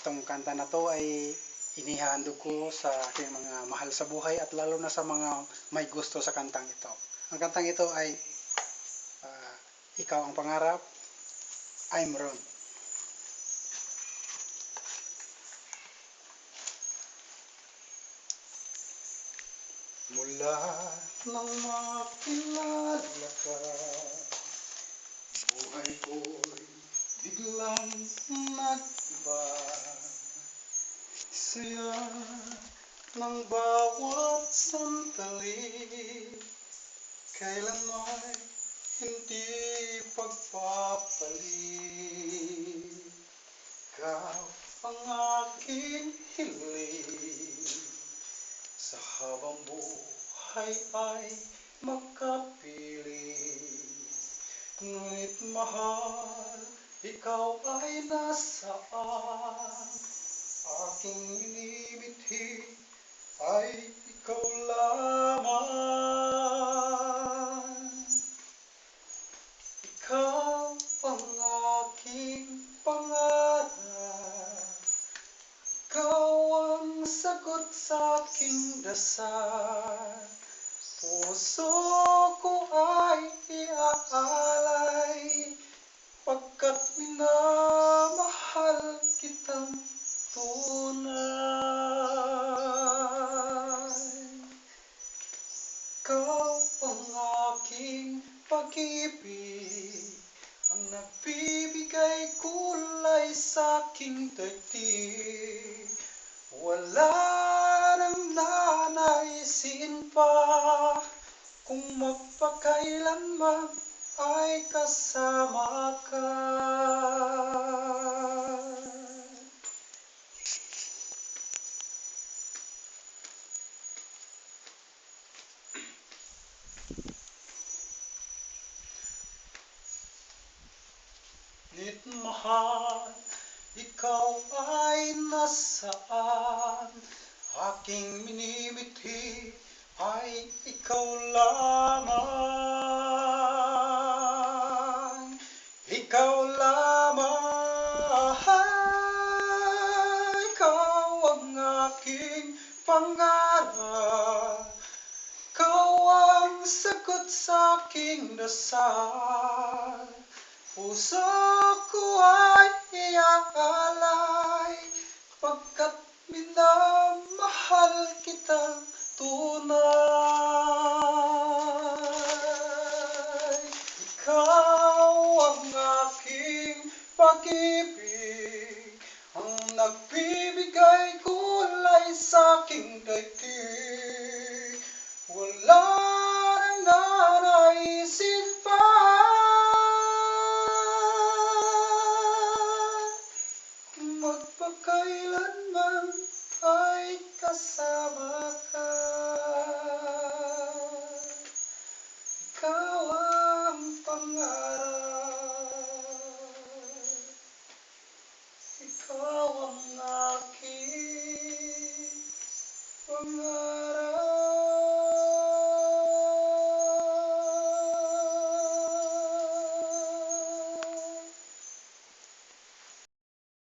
Itong kanta na to ay inihandog ko sa aking mga mahal sa buhay at lalo na sa mga may gusto sa kantang ito. Ang kantang ito ay ah, Ikaw ang Pangarap, I'm Ron. Mula nang makilala ka, buhay ko'y biglang nag-iba. Saya ng bawat sandali, kailanman hindi pagpapalit. Ikaw ang aking hiling, sa habang buhay ay makapiling. Ngunit mahal, ikaw ay nasaan? Aking minimithi ay ikaw lamang. Ikaw ang aking pangarap, ikaw ang sagot sa aking dasal. Puso ko ay iaalay, pagkat minamahal kitang tunay. Ikaw ang aking pag-ibig, ang nagbibigay kulay sa aking daigdig. Wala nang nanaisin pa, kung magpakailanman ay kasama ka. Ngunit mahal, ikaw ay nasaan? Aking minimithi ay ikaw lamang. Ikaw lamang, ikaw ang aking pangarap, ikaw ang sagot sa aking dasal. Puso ko ay iaalay, pagkat minamahal kitang tunay. Ikaw ang aking pag-ibig, ang nagbibigay kulay sa aking daigdig. Wala nang nanaisin pa, kung magpakailanman ay kasama ka. Ikaw ang pangarap, ikaw ang aking pangarap.